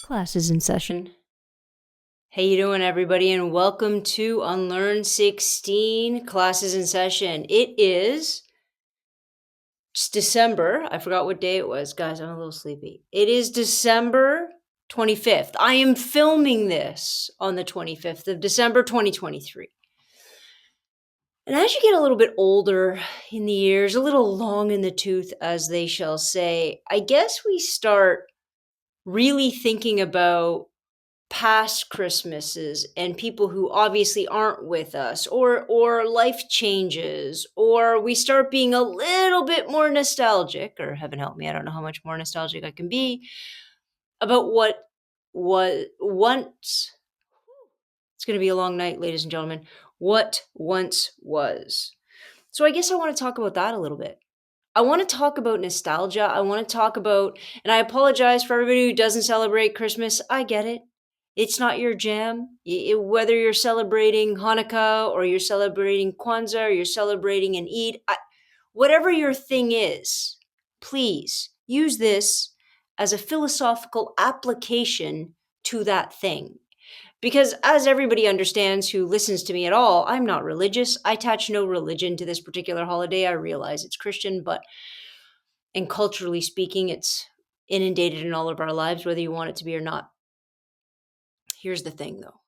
Classes in session. How you doing, everybody, and welcome to Unlearn 16 Classes in Session. It's December. I forgot what day it was. Guys, I'm a little sleepy. It is December 25th. I am filming this on the 25th of December, 2023. And as you get a little bit older in the years, a little long in the tooth, as they shall say, I guess we start really thinking about past Christmases and people who obviously aren't with us, or life changes, or we start being a little bit more nostalgic, or heaven help me, I don't know how much more nostalgic I can be about what was once. It's going to be a long night, ladies and gentlemen. What once was. So I guess I want to talk about that a little bit. I want to talk about nostalgia. I want to talk about, and I apologize for everybody who doesn't celebrate Christmas. I get it. It's not your jam. Whether you're celebrating Hanukkah or you're celebrating Kwanzaa or you're celebrating an Eid, whatever your thing is, please use this as a philosophical application to that thing. Because as everybody understands who listens to me at all, I'm not religious. I attach no religion to this particular holiday. I realize it's Christian, and culturally speaking, it's inundated in all of our lives, whether you want it to be or not. Here's the thing, though.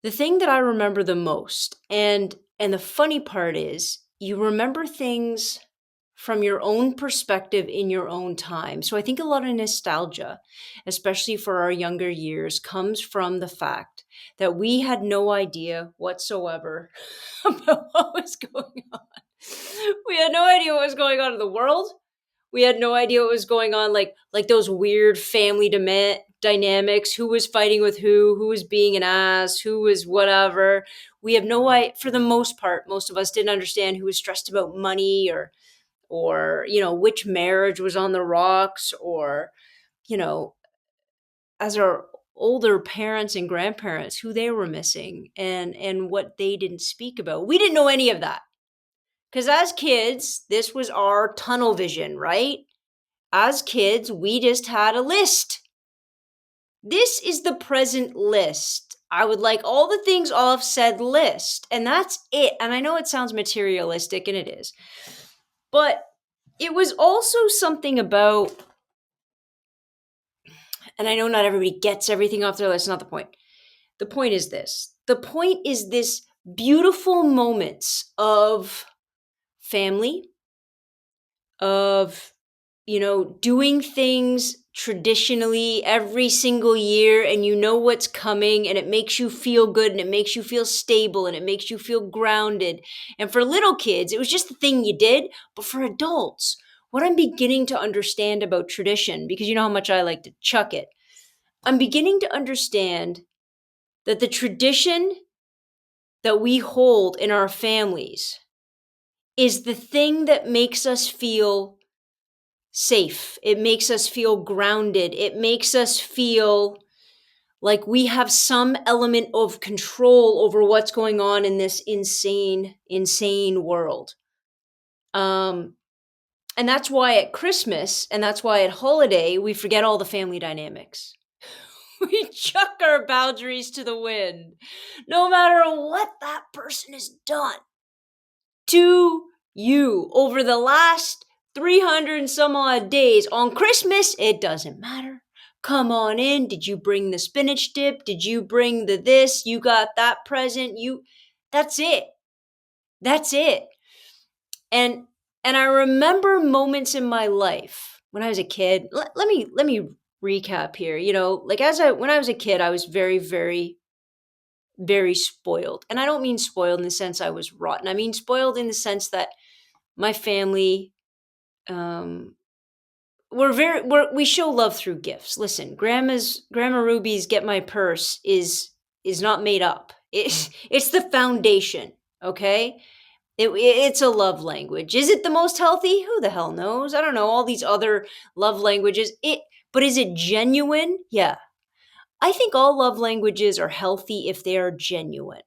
The thing that I remember the most, and the funny part is, you remember things from your own perspective in your own time. So I think a lot of nostalgia, especially for our younger years, comes from the fact that we had no idea whatsoever about what was going on. We had no idea what was going on in the world. We had no idea what was going on, like those weird family dynamics, who was fighting with who was being an ass, who was whatever. We have no idea, for the most part, most of us didn't understand who was stressed about money, or which marriage was on the rocks, or as our older parents and grandparents, who they were missing and what they didn't speak about. We didn't know any of that. Because as kids, this was our tunnel vision, right? As kids, we just had a list. This is the present list. I would like all the things off said list, and that's it. And I know it sounds materialistic, and it is. But it was also something about, and I know not everybody gets everything off their list, not the point. The point is this. The point is this beautiful moments of family, of doing things traditionally every single year, and you know what's coming, and it makes you feel good, and it makes you feel stable, and it makes you feel grounded. And for little kids, it was just the thing you did. But for adults, what I'm beginning to understand about tradition, because you know how much I like to chuck it, I'm beginning to understand that the tradition that we hold in our families is the thing that makes us feel safe. It makes us feel grounded. It makes us feel like we have some element of control over what's going on in this insane world. And that's why at Christmas, and that's why at holiday, we forget all the family dynamics. We chuck our boundaries to the wind, no matter what that person has done to you over the last 300 and some odd days. On Christmas, it doesn't matter. Come on in. Did you bring the spinach dip? Did you bring the this? You got that present? That's it. That's it. And I remember moments in my life when I was a kid. Let me recap here. When I was a kid, I was very, very, very spoiled. And I don't mean spoiled in the sense I was rotten. I mean spoiled in the sense that my family, we show love through gifts. Listen, Grandma Ruby's Get My Purse is not made up. It's the foundation, okay? It's a love language. Is it the most healthy? Who the hell knows? I don't know, all these other love languages. But is it genuine? Yeah. I think all love languages are healthy if they are genuine.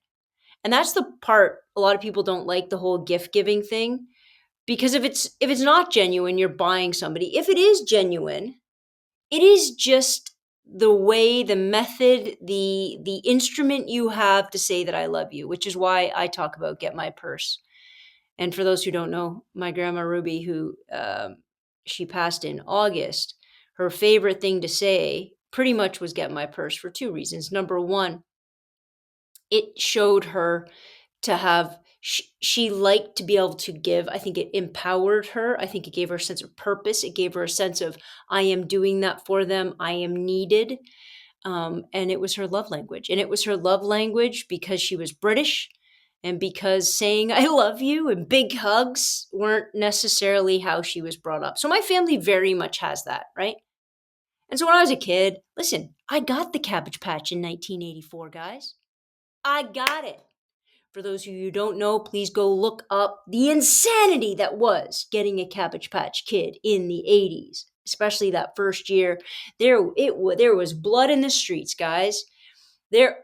And that's the part a lot of people don't like, the whole gift giving thing. Because if it's not genuine, you're buying somebody. If it is genuine, it is just the way, the method, the instrument you have to say that I love you, which is why I talk about get my purse. And for those who don't know, my grandma Ruby, who she passed in August, her favorite thing to say pretty much was get my purse for two reasons. Number one, it showed her to have, she liked to be able to give. I think it empowered her. I think it gave her a sense of purpose. It gave her a sense of, I am doing that for them. I am needed. And it was her love language. And it was her love language because she was British and because saying I love you and big hugs weren't necessarily how she was brought up. So my family very much has that, right? And so when I was a kid, listen, I got the Cabbage Patch in 1984, guys. I got it. For those of you who don't know, please go look up the insanity that was getting a Cabbage Patch Kid in the 80s, especially that first year. There was blood in the streets, guys. There,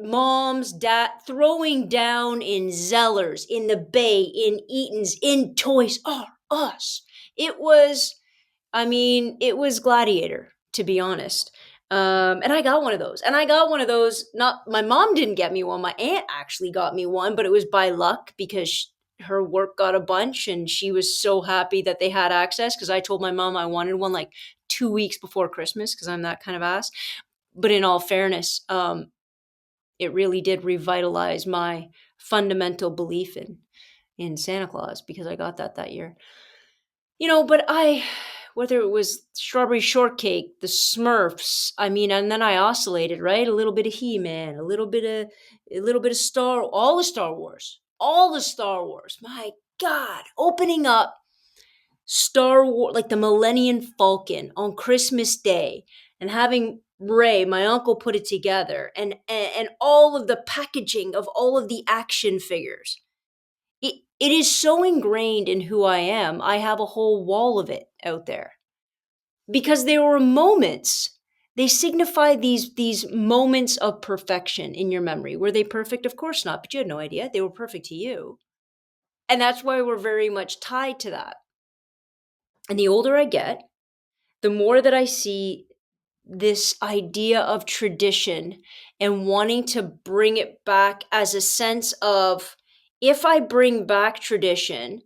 moms, dad throwing down in Zellers, in the Bay, in Eaton's, in Toys R Us. It was, I mean, it was Gladiator, to be honest. And I got one of those. And I got one of those, not, my mom didn't get me one. My aunt actually got me one, but it was by luck because her work got a bunch and she was so happy that they had access because I told my mom I wanted one like 2 weeks before Christmas because I'm that kind of ass. But in all fairness, it really did revitalize my fundamental belief in Santa Claus because I got that year. But whether it was strawberry shortcake, the Smurfs, I mean, and then I oscillated, right? A little bit of He-Man, a little bit of all the Star Wars. My God, opening up Star Wars, like the Millennium Falcon on Christmas Day, and having Ray, my uncle, put it together, and all of the packaging of all of the action figures. It is so ingrained in who I am. I have a whole wall of it out there because there were moments. They signify these moments of perfection in your memory. Were they perfect? Of course not, but you had no idea. They were perfect to you. And that's why we're very much tied to that. And the older I get, the more that I see this idea of tradition and wanting to bring it back as a sense of, if I bring back tradition,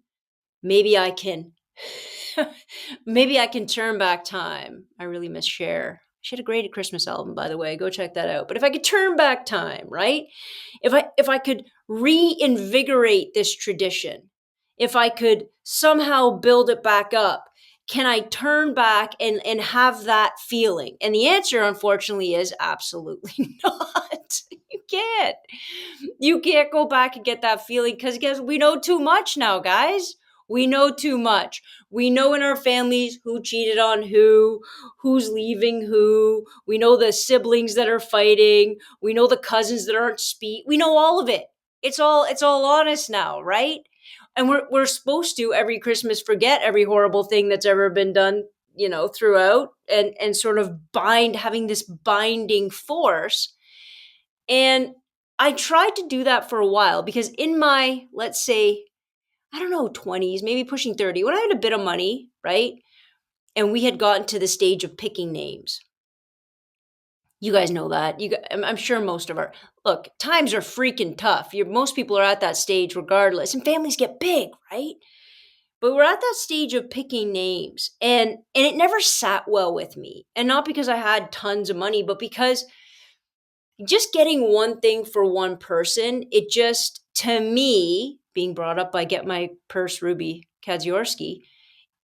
maybe I can maybe I can turn back time. I really miss Cher. She had a great Christmas album, by the way. Go check that out. But if I could turn back time, right? If I could reinvigorate this tradition, if I could somehow build it back up, can I turn back and have that feeling? And the answer, unfortunately, is absolutely not. You can't. You can't go back and get that feeling because we know too much now, guys. We know too much. We know in our families who cheated on who's leaving who. We know the siblings that are fighting. We know the cousins that aren't we know all of it. It's all honest now, right? And we're supposed to every Christmas forget every horrible thing that's ever been done, throughout and sort of having this binding force. And I tried to do that for a while because in my, let's say, I don't know, 20s, maybe pushing 30, when I had a bit of money, right? And we had gotten to the stage of picking names. You guys know that. I'm sure most of look, times are freaking tough. Most people are at that stage regardless, and families get big, right? But we're at that stage of picking names, and it never sat well with me. And not because I had tons of money, but because just getting one thing for one person, it just, to me, being brought up by Get My Purse Ruby Kadziorski,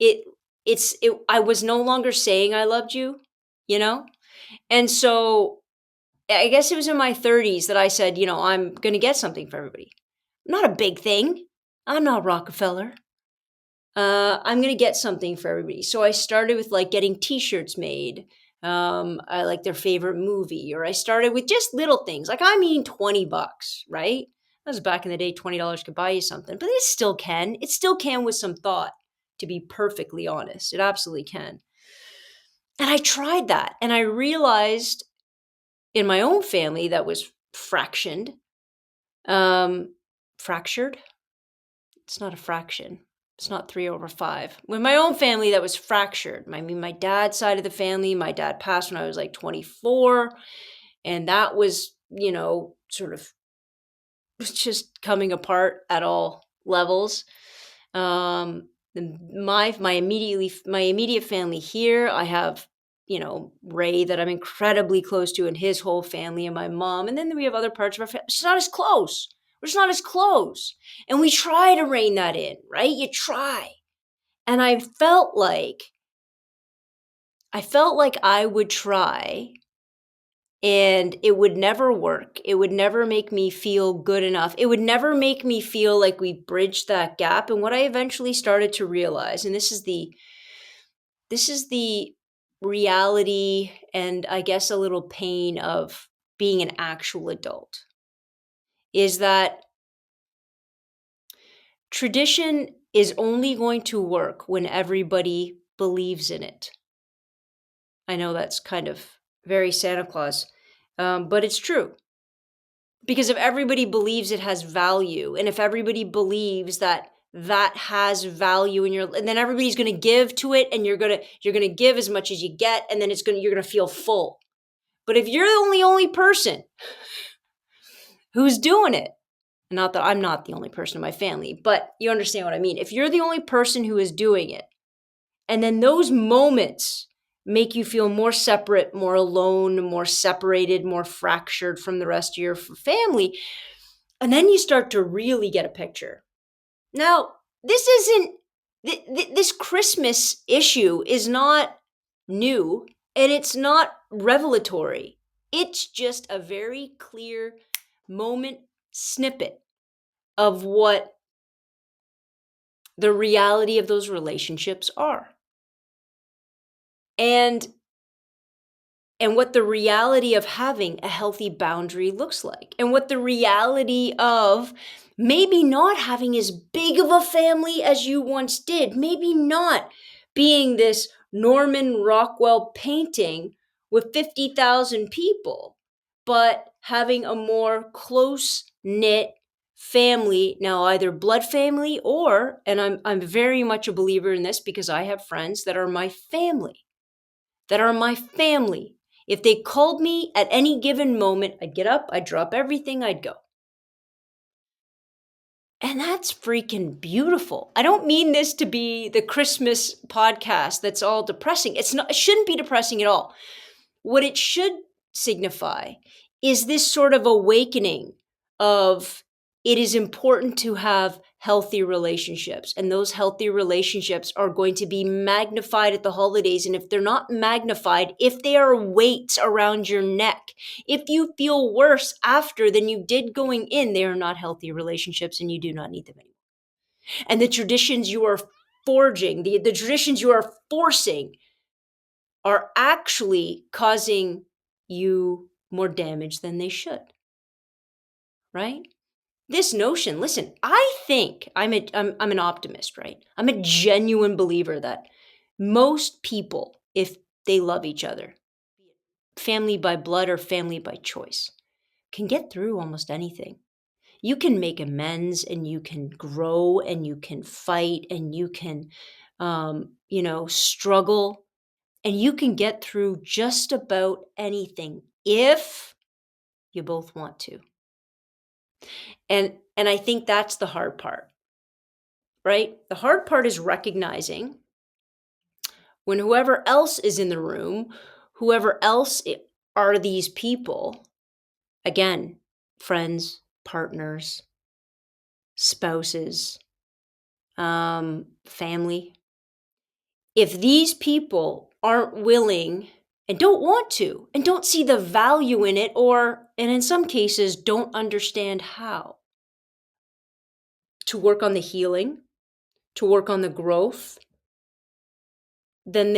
I was no longer saying I loved you, you know? And so I guess it was in my 30s that I said, I'm going to get something for everybody. Not a big thing. I'm not Rockefeller. I'm going to get something for everybody. So I started with like getting t-shirts made. I like their favorite movie, or I started with just little things. Like, I mean, $20, right? That was back in the day, $20 could buy you something, but it still can. It still can with some thought, to be perfectly honest. It absolutely can. And I tried that, and I realized in my own family that was fractured. It's not a fraction. It's not 3/5. With my own family, that was fractured. I mean, my dad's side of the family, my dad passed when I was like 24. And that was, sort of just coming apart at all levels. My immediate family here, I have, Ray that I'm incredibly close to, and his whole family, and my mom, and then we have other parts of our family. It's not as close. We're just not as close, and we try to rein that in, right? You try, and I felt like I would try. And it would never work. It would never make me feel good enough. It would never make me feel like we bridged that gap. And what I eventually started to realize, and this is the reality and I guess a little pain of being an actual adult, is that tradition is only going to work when everybody believes in it. I know that's kind of very Santa Claus, but it's true. Because if everybody believes it has value, and if everybody believes that that has value and then everybody's going to give to it, and you're going to give as much as you get, and then you're going to feel full. But if you're the only person who's doing it, not that I'm not the only person in my family, but you understand what I mean. If you're the only person who is doing it, and then those moments make you feel more separate, more alone, more separated, more fractured from the rest of your family, and then you start to really get a picture. Now, this Christmas issue is not new, and it's not revelatory. It's just a very clear moment snippet of what the reality of those relationships are. And what the reality of having a healthy boundary looks like, and what the reality of maybe not having as big of a family as you once did, maybe not being this Norman Rockwell painting with 50,000 people, but having a more close-knit family, now either blood family or, and I'm very much a believer in this because I have friends that are my family. If they called me at any given moment, I'd get up, I'd drop everything, I'd go. And that's freaking beautiful. I don't mean this to be the Christmas podcast that's all depressing. It shouldn't be depressing at all. What it should signify is this sort of awakening of it is important to have healthy relationships, and those healthy relationships are going to be magnified at the holidays. And if they're not magnified, if they are weights around your neck, if you feel worse after than you did going in, they are not healthy relationships, and you do not need them anymore. And the traditions you are forging, the traditions you are forcing, are actually causing you more damage than they should. Right? This notion, listen, I think I'm an optimist, right? I'm a genuine believer that most people, if they love each other, family by blood or family by choice, can get through almost anything. You can make amends, and you can grow, and you can fight, and you can, struggle, and you can get through just about anything if you both want to. And I think that's the hard part, right? The hard part is recognizing when whoever else is in the room, whoever else are these people, again, friends, partners, spouses, family. If these people aren't willing and don't want to, and don't see the value in it, and in some cases don't understand how to work on the healing, to work on the growth, then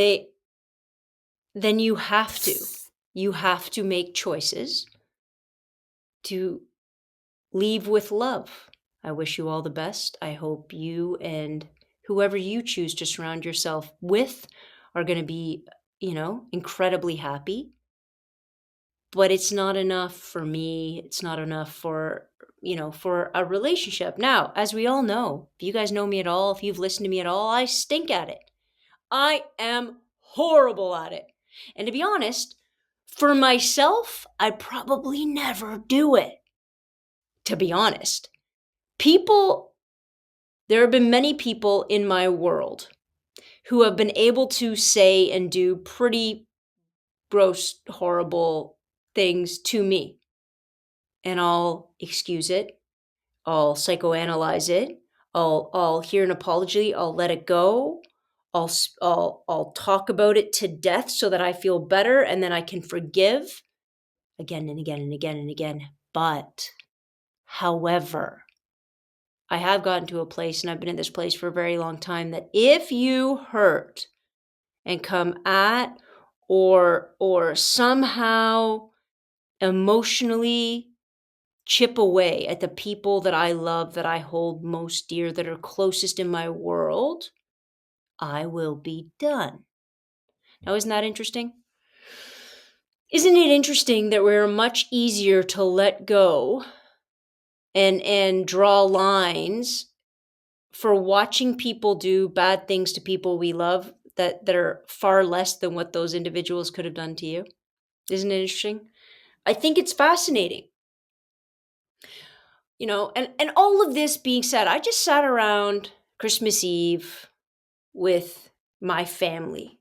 you have to make choices to leave with love. I wish you all the best. I hope you and whoever you choose to surround yourself with are going to be, incredibly happy. But it's not enough for me. It's not enough for for a relationship. Now, as we all know, if you guys know me at all, if you've listened to me at all, I stink at it. I am horrible at it. And to be honest, for myself, I'd probably never do it. To be honest, there have been many people in my world who have been able to say and do pretty gross, horrible things to me. And I'll excuse it. I'll psychoanalyze it. I'll hear an apology. I'll let it go. I'll talk about it to death so that I feel better and then I can forgive again and again and again and again. But, however, I have gotten to a place, and I've been in this place for a very long time, that if you hurt and come at or somehow emotionally chip away at the people that I love, that I hold most dear, that are closest in my world, I will be done. Now, isn't that interesting? Isn't it interesting that we're much easier to let go and draw lines for watching people do bad things to people we love that are far less than what those individuals could have done to you? Isn't it interesting? I think it's fascinating. And all of this being said, I just sat around Christmas Eve with my family,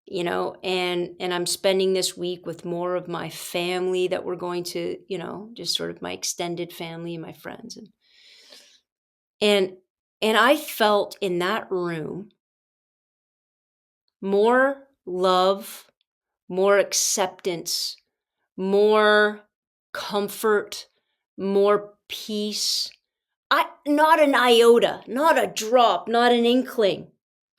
and I'm spending this week with more of my family that we're going to, just sort of my extended family and my friends. And I felt in that room more love, more acceptance, more comfort, more peace. Not an iota, not a drop, not an inkling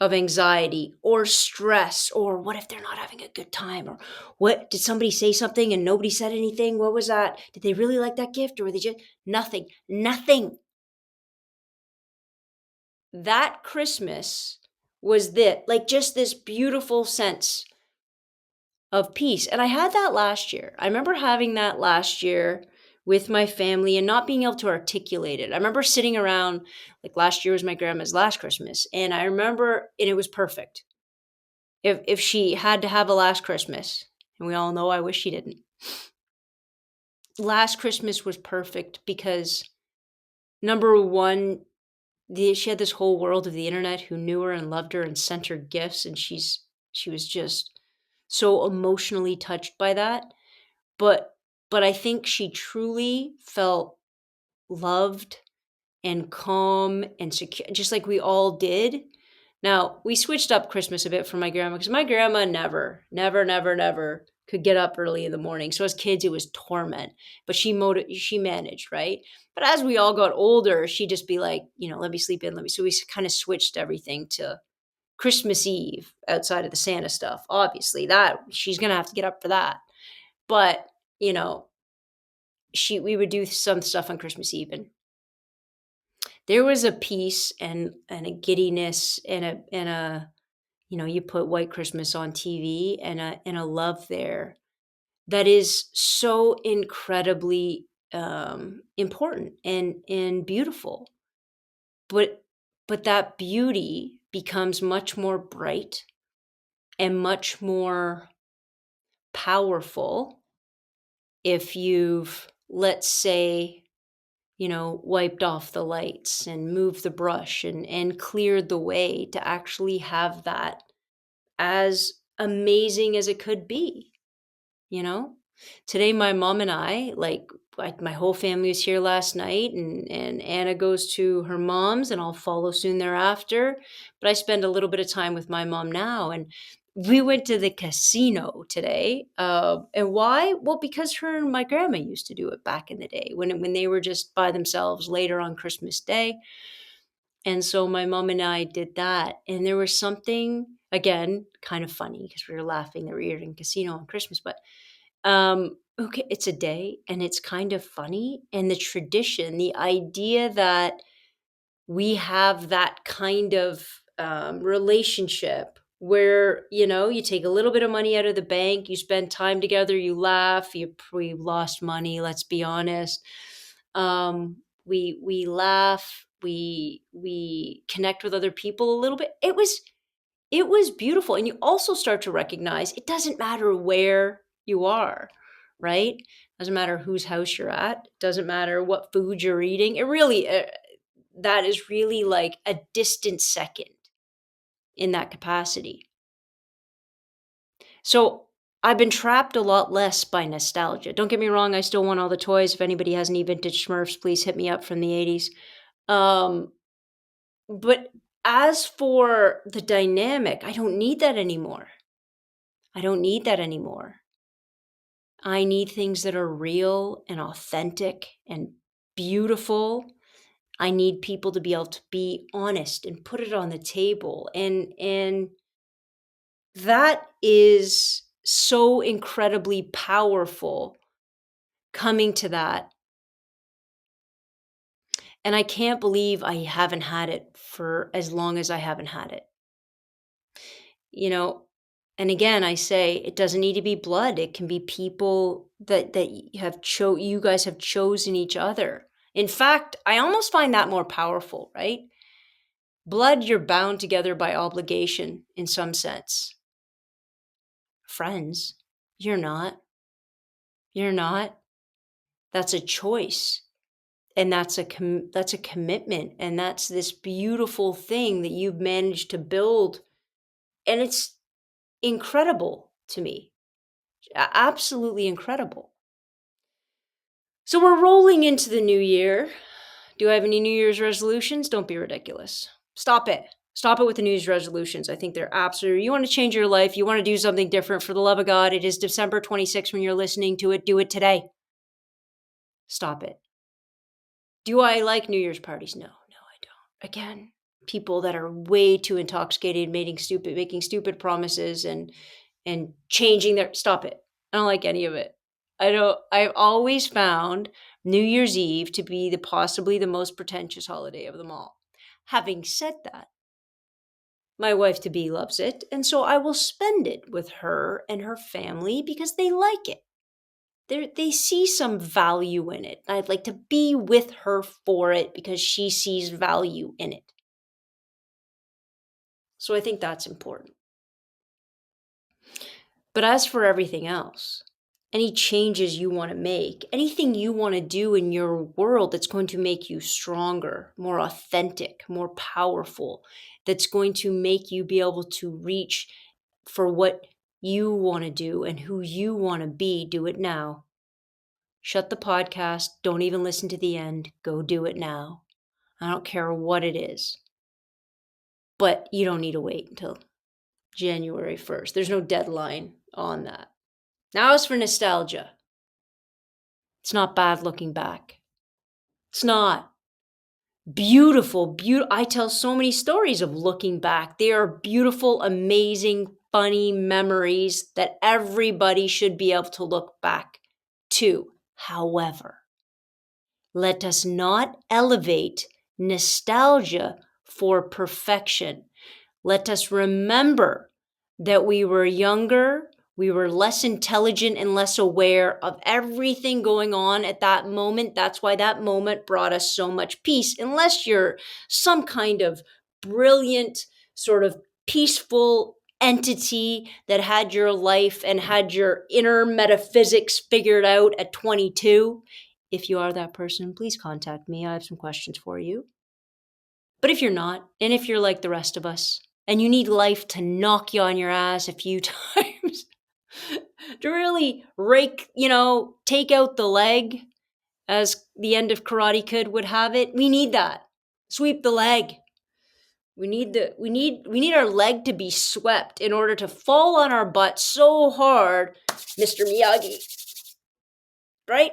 of anxiety or stress, or what if they're not having a good time, or what, did somebody say something and nobody said anything? What was that? Did they really like that gift, or were they just nothing? That Christmas was just this beautiful sense of peace. And I had that last year. I remember having that last year with my family and not being able to articulate it. I remember sitting around, like last year was my grandma's last Christmas, and I remember, and it was perfect. If she had to have a last Christmas, and we all know I wish she didn't. Last Christmas was perfect because, number one, she had this whole world of the internet who knew her and loved her and sent her gifts, and she was just so emotionally touched by that. But I think she truly felt loved and calm and secure, just like we all did. Now, we switched up Christmas a bit for my grandma because my grandma never could get up early in the morning. So as kids, it was torment, but she managed, right? But as we all got older, she'd just be like, let me sleep in, so we kind of switched everything to Christmas Eve outside of the Santa stuff. Obviously, that she's going to have to get up for that. But, we would do some stuff on Christmas Eve, and there was a peace and a giddiness and a you put White Christmas on TV, and a love there that is so incredibly important and beautiful. But that beauty becomes much more bright and much more powerful if you've, let's say, wiped off the lights and moved the brush and cleared the way to actually have that as amazing as it could be. Today, my mom and I, like my whole family was here last night, and Anna goes to her mom's, and I'll follow soon thereafter. But I spend a little bit of time with my mom now, and we went to the casino today. And why? Well, because her and my grandma used to do it back in the day when they were just by themselves later on Christmas Day. And so my mom and I did that. And there was something, again, kind of funny because we were laughing that we were in casino on Christmas. But okay, it's a day and it's kind of funny. And the tradition, the idea that we have that kind of relationship where, you take a little bit of money out of the bank, you spend time together, you laugh, we lost money, let's be honest. We laugh, we connect with other people a little bit. It was beautiful. And you also start to recognize it doesn't matter where you are, right? Doesn't matter whose house you're at. Doesn't matter what food you're eating. It really, that is really like a distant second in that capacity. So I've been trapped a lot less by nostalgia. Don't get me wrong. I still want all the toys. If anybody has any vintage Smurfs, please hit me up from the 80s. Um, but as for the dynamic, I don't need that anymore. I don't need that anymore. I need things that are real and authentic and beautiful. I need people to be able to be honest and put it on the table. And that is so incredibly powerful coming to that. And I can't believe I haven't had it for as long as I haven't had it. You know, and again, I say it doesn't need to be blood. It can be people that you guys have chosen each other. In fact, I almost find that more powerful, right? Blood, you're bound together by obligation in some sense. Friends, you're not. You're not. That's a choice. And that's a commitment, and that's this beautiful thing that you've managed to build, and it's incredible to me. Absolutely incredible. So we're rolling into the new year. Do I have any New Year's resolutions? Don't be ridiculous. Stop it. Stop it with the New Year's resolutions. I think they're absolutely, you want to change your life, you want to do something different, for the love of God, it is December 26th when you're listening to it. Do it today. Stop it. Do I like New Year's parties? No, I don't. Again, people that are way too intoxicated, making stupid promises and changing their, stop it. I don't like any of it. I've always found New Year's Eve to be possibly the most pretentious holiday of them all. Having said that, my wife to be loves it, and so I will spend it with her and her family because they like it. They see some value in it. I'd like to be with her for it because she sees value in it. So I think that's important. But as for everything else, any changes you want to make, anything you want to do in your world that's going to make you stronger, more authentic, more powerful, that's going to make you be able to reach for what you want to do and who you want to be, do it now. Shut the podcast. Don't even listen to the end. Go do it now. I don't care what it is. But you don't need to wait until January 1st. There's no deadline on that. Now, as for nostalgia, it's not bad looking back. It's not. Beautiful. I tell so many stories of looking back. They are beautiful, amazing, funny memories that everybody should be able to look back to. However, let us not elevate nostalgia for perfection. Let us remember that we were younger, we were less intelligent and less aware of everything going on at that moment. That's why that moment brought us so much peace. Unless you're some kind of brilliant, sort of peaceful entity that had your life and had your inner metaphysics figured out at 22. If you are that person, please contact me. I have some questions for you. But if you're not, and if you're like the rest of us, and you need life to knock you on your ass a few times to really take out the leg, as the end of Karate Kid would have it, we need that. Sweep the leg. We need our leg to be swept in order to fall on our butt so hard, Mr. Miyagi. Right?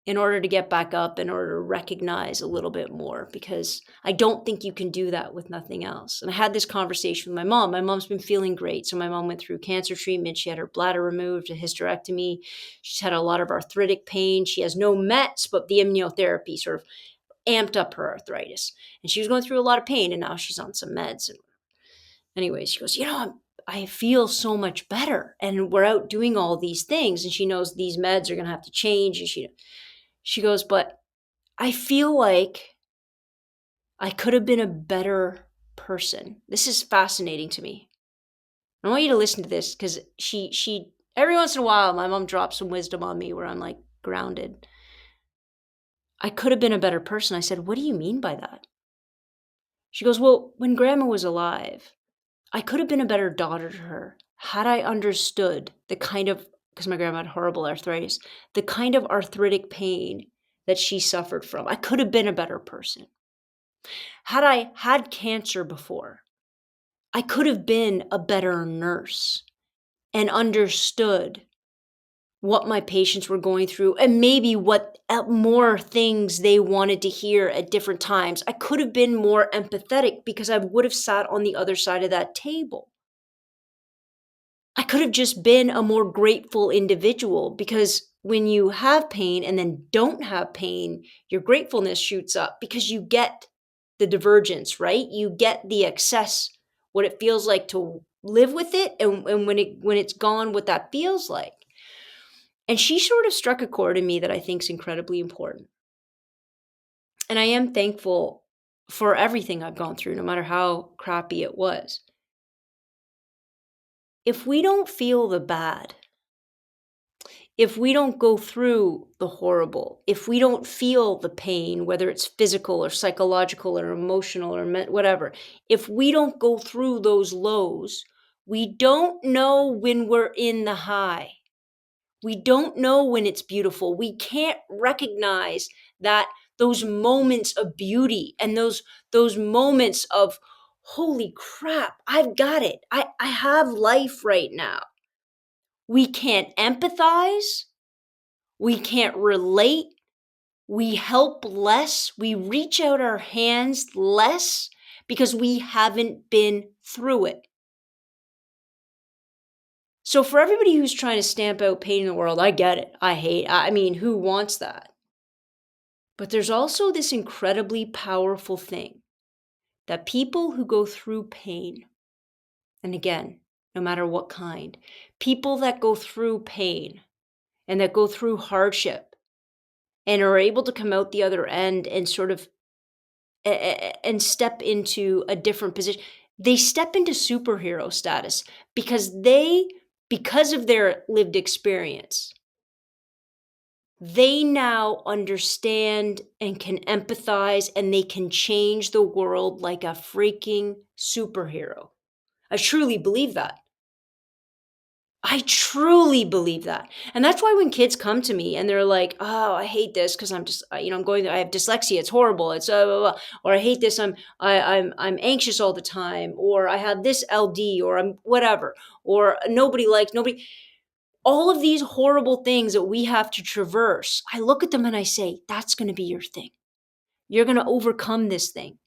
In order to get back up, in order to recognize a little bit more, because I don't think you can do that with nothing else. And I had this conversation with my mom. My mom's been feeling great. So my mom went through cancer treatment. She had her bladder removed, a hysterectomy. She's had a lot of arthritic pain. She has no meds, but the immunotherapy sort of amped up her arthritis. And she was going through a lot of pain, and now she's on some meds. And anyways, she goes, I feel so much better. And we're out doing all these things. And she knows these meds are going to have to change. And she goes, but I feel like I could have been a better person. This is fascinating to me. I want you to listen to this because she every once in a while my mom drops some wisdom on me where I'm like grounded. I could have been a better person. I said, "What do you mean by that?" She goes, "Well, when grandma was alive, I could have been a better daughter to her had I understood the kind of, because my grandma had horrible arthritis, the kind of arthritic pain that she suffered from. I could have been a better person. Had I had cancer before, I could have been a better nurse and understood what my patients were going through and maybe what more things they wanted to hear at different times. I could have been more empathetic because I would have sat on the other side of that table. I could have just been a more grateful individual because when you have pain and then don't have pain, your gratefulness shoots up because you get the divergence, right? You get the excess, what it feels like to live with it, and when it's gone, what that feels like. And she sort of struck a chord in me that I think is incredibly important. And I am thankful for everything I've gone through, no matter how crappy it was. If we don't feel the bad, if we don't go through the horrible, if we don't feel the pain, whether it's physical or psychological or emotional or whatever, if we don't go through those lows, we don't know when we're in the high. We don't know when it's beautiful. We can't recognize that those moments of beauty and those moments of holy crap, I've got it. I have life right now. We can't empathize. We can't relate. We help less. We reach out our hands less because we haven't been through it. So for everybody who's trying to stamp out pain in the world, I get it. I mean, who wants that? But there's also this incredibly powerful thing that people who go through pain, and again, no matter what kind, people that go through pain and that go through hardship and are able to come out the other end and sort of and step into a different position, they step into superhero status because of their lived experience, they now understand and can empathize and they can change the world like a freaking superhero. I truly believe that. I truly believe that. And that's why when kids come to me and they're like, "Oh, I hate this because I'm just, I'm going, I have dyslexia. It's horrible. It's, blah, blah, blah," or I hate this. I'm anxious all the time, or I have this LD, or I'm whatever, or nobody. All of these horrible things that we have to traverse. I look at them and I say, that's going to be your thing. You're going to overcome this thing.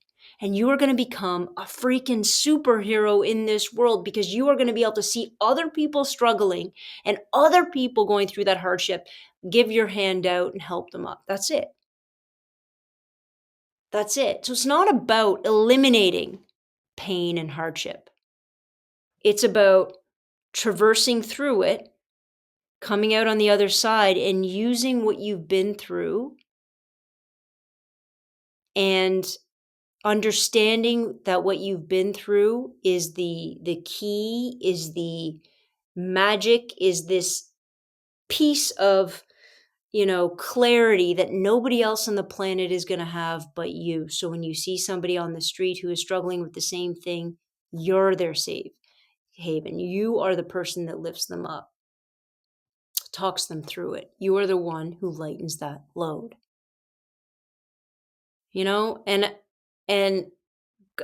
And you are going to become a freaking superhero in this world because you are going to be able to see other people struggling and other people going through that hardship. Give your hand out and help them up. That's it. That's it. So it's not about eliminating pain and hardship. It's about traversing through it, coming out on the other side and using what you've been through and understanding that what you've been through is the key, is the magic, is this piece of clarity that nobody else on the planet is going to have but you. So when you see somebody on the street who is struggling with the same thing, you're their safe haven. You are the person that lifts them up, talks them through it. You are the one who lightens that load. And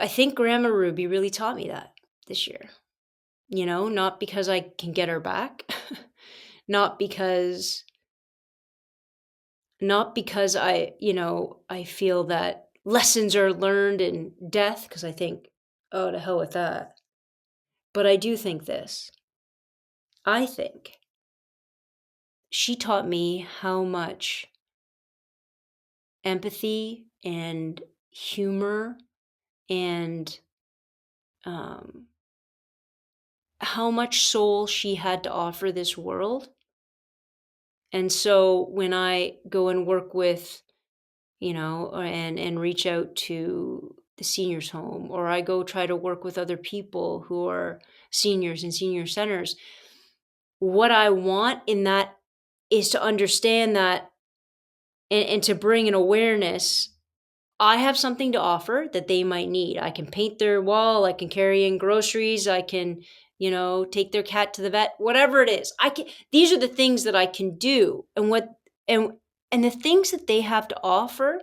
I think Grandma Ruby really taught me that this year. Not because I can get her back, not because I feel that lessons are learned in death, because I think, oh, to hell with that. But I do think this. I think she taught me how much empathy and humor and how much soul she had to offer this world. And so when I go and work with and reach out to the seniors home, or I go try to work with other people who are seniors in senior centers. What I want in that is to understand that, and to bring an awareness. I have something to offer that they might need. I can paint their wall, I can carry in groceries, I can, take their cat to the vet, whatever it is. These are the things that I can do. And and the things that they have to offer,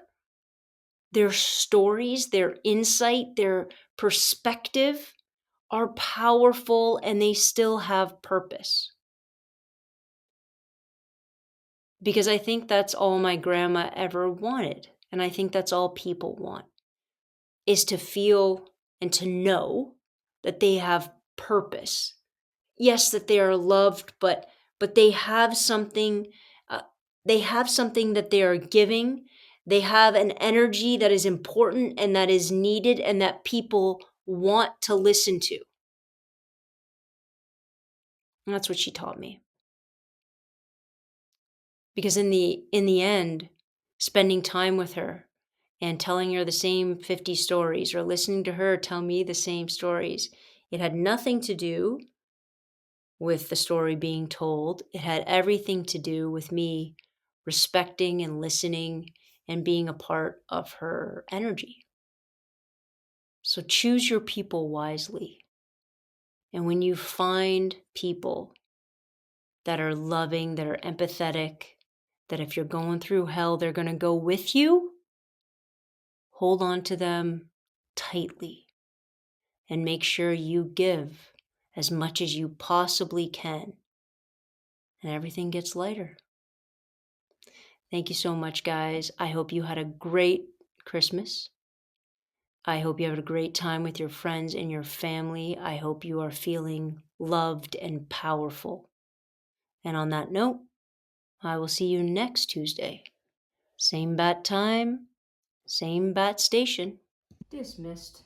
their stories, their insight, their perspective are powerful, and they still have purpose. Because I think that's all my grandma ever wanted. And I think that's all people want, is to feel and to know that they have purpose. Yes, that they are loved, but they have something. They have something that they are giving. They have an energy that is important and that is needed and that people want to listen to. And that's what she taught me. Because in the end, spending time with her and telling her the same 50 stories, or listening to her tell me the same stories, it had nothing to do with the story being told. It had everything to do with me respecting and listening and being a part of her energy. So choose your people wisely. And when you find people that are loving, that are empathetic, that if you're going through hell, they're going to go with you, hold on to them tightly and make sure you give as much as you possibly can, and everything gets lighter. Thank you so much, guys. I hope you had a great Christmas. I hope you had a great time with your friends and your family. I hope you are feeling loved and powerful. And on that note, I will see you next Tuesday. Same bat time, same bat station. Dismissed.